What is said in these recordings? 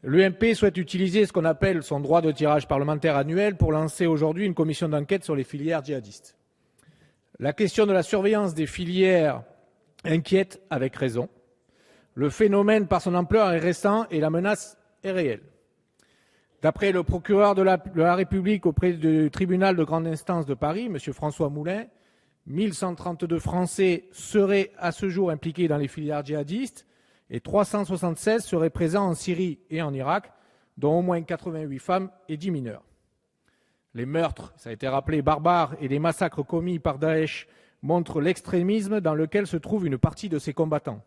L'UMP souhaite utiliser ce qu'on appelle son droit de tirage parlementaire annuel pour lancer aujourd'hui une commission d'enquête sur les filières djihadistes. La question de la surveillance des filières inquiète avec raison. Le phénomène, par son ampleur, est récent et la menace est réelle. D'après le procureur de la République auprès du tribunal de grande instance de Paris, M. François Moulin, 1132 Français seraient à ce jour impliqués dans les filières djihadistes et 376 seraient présents en Syrie et en Irak, dont au moins 88 femmes et 10 mineurs. Les meurtres, ça a été rappelé, barbares et les massacres commis par Daesh montrent l'extrémisme dans lequel se trouve une partie de ses combattants.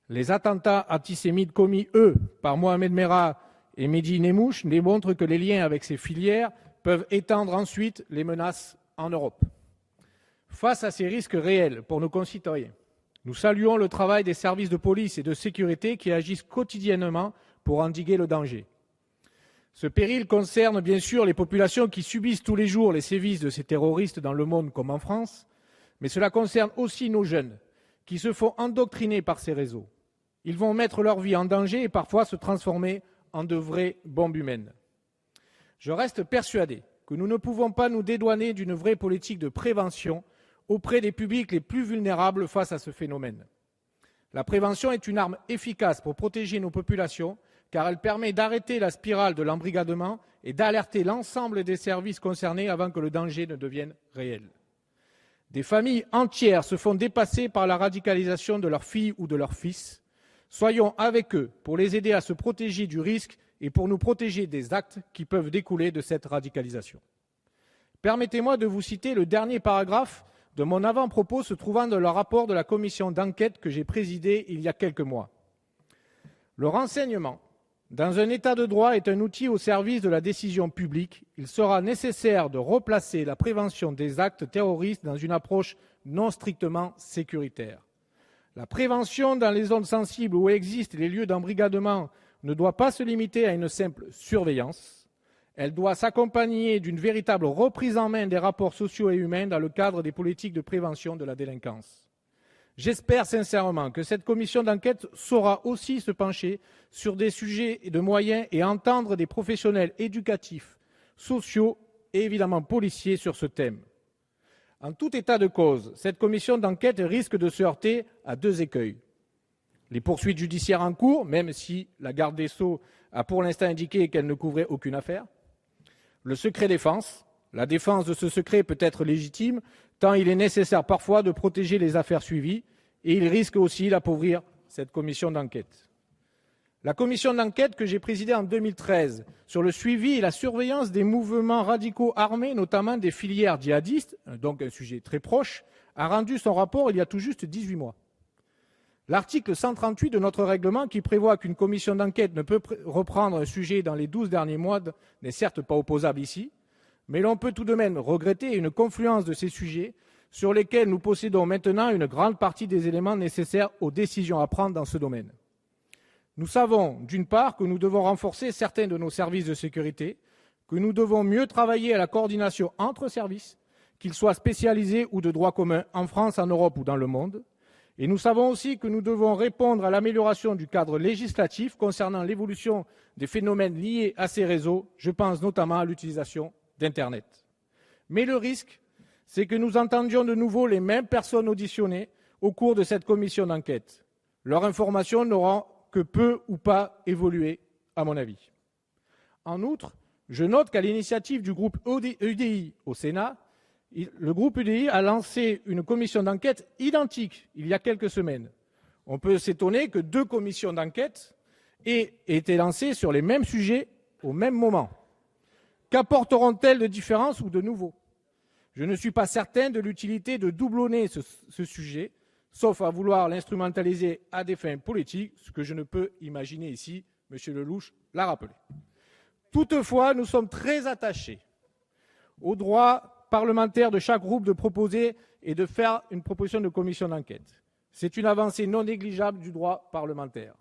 Les attentats antisémites commis, eux, par Mohamed Merah et Mehdi Nemmouche démontrent que les liens avec ces filières peuvent étendre ensuite les menaces en Europe. Face à ces risques réels pour nos concitoyens, nous saluons le travail des services de police et de sécurité qui agissent quotidiennement pour endiguer le danger. Ce péril concerne bien sûr les populations qui subissent tous les jours les sévices de ces terroristes dans le monde comme en France, mais cela concerne aussi nos jeunes qui se font endoctriner par ces réseaux. Ils vont mettre leur vie en danger et parfois se transformer en de vraies bombes humaines. Je reste persuadé que nous ne pouvons pas nous dédouaner d'une vraie politique de prévention auprès des publics les plus vulnérables face à ce phénomène. La prévention est une arme efficace pour protéger nos populations car elle permet d'arrêter la spirale de l'embrigadement et d'alerter l'ensemble des services concernés avant que le danger ne devienne réel. Des familles entières se font dépasser par la radicalisation de leurs filles ou de leurs fils. Soyons avec eux pour les aider à se protéger du risque et pour nous protéger des actes qui peuvent découler de cette radicalisation. Permettez-moi de vous citer le dernier paragraphe de mon avant-propos se trouvant dans le rapport de la commission d'enquête que j'ai présidée il y a quelques mois. Le renseignement, dans un état de droit, est un outil au service de la décision publique. Il sera nécessaire de replacer la prévention des actes terroristes dans une approche non strictement sécuritaire. La prévention dans les zones sensibles où existent les lieux d'embrigadement ne doit pas se limiter à une simple surveillance. Elle doit s'accompagner d'une véritable reprise en main des rapports sociaux et humains dans le cadre des politiques de prévention de la délinquance. J'espère sincèrement que cette commission d'enquête saura aussi se pencher sur des sujets de moyens et entendre des professionnels éducatifs, sociaux et évidemment policiers sur ce thème. En tout état de cause, cette commission d'enquête risque de se heurter à deux écueils. Les poursuites judiciaires en cours, même si la garde des Sceaux a pour l'instant indiqué qu'elle ne couvrait aucune affaire. Le secret défense. La défense de ce secret peut être légitime, tant il est nécessaire parfois de protéger les affaires suivies, et il risque aussi d'appauvrir cette commission d'enquête. La commission d'enquête que j'ai présidée en 2013 sur le suivi et la surveillance des mouvements radicaux armés, notamment des filières djihadistes, donc un sujet très proche, a rendu son rapport il y a tout juste 18 mois. L'article 138 de notre règlement, qui prévoit qu'une commission d'enquête ne peut reprendre un sujet dans les 12 derniers mois, n'est certes pas opposable ici, mais l'on peut tout de même regretter une confluence de ces sujets sur lesquels nous possédons maintenant une grande partie des éléments nécessaires aux décisions à prendre dans ce domaine. Nous savons, d'une part, que nous devons renforcer certains de nos services de sécurité, que nous devons mieux travailler à la coordination entre services, qu'ils soient spécialisés ou de droit commun en France, en Europe ou dans le monde. Et nous savons aussi que nous devons répondre à l'amélioration du cadre législatif concernant l'évolution des phénomènes liés à ces réseaux. Je pense notamment à l'utilisation d'Internet. Mais le risque, c'est que nous entendions de nouveau les mêmes personnes auditionnées au cours de cette commission d'enquête. Leurs informations n'auront que peu ou pas évolué, à mon avis. En outre, je note qu'à l'initiative du groupe UDI au Sénat, le groupe UDI a lancé une commission d'enquête identique il y a quelques semaines. On peut s'étonner que deux commissions d'enquête aient été lancées sur les mêmes sujets au même moment. Qu'apporteront-elles de différence ou de nouveau ? Je ne suis pas certain de l'utilité de doublonner ce sujet, sauf à vouloir l'instrumentaliser à des fins politiques, ce que je ne peux imaginer ici, M. Lelouch l'a rappelé. Toutefois, nous sommes très attachés au droit parlementaire de chaque groupe de proposer et de faire une proposition de commission d'enquête. C'est une avancée non négligeable du droit parlementaire.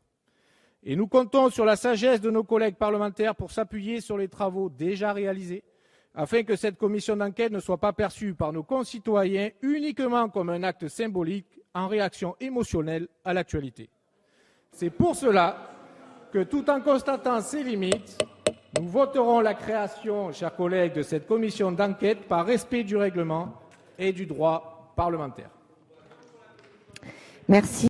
Et nous comptons sur la sagesse de nos collègues parlementaires pour s'appuyer sur les travaux déjà réalisés, afin que cette commission d'enquête ne soit pas perçue par nos concitoyens uniquement comme un acte symbolique en réaction émotionnelle à l'actualité. C'est pour cela que tout en constatant ses limites, nous voterons la création, chers collègues, de cette commission d'enquête par respect du règlement et du droit parlementaire. Merci.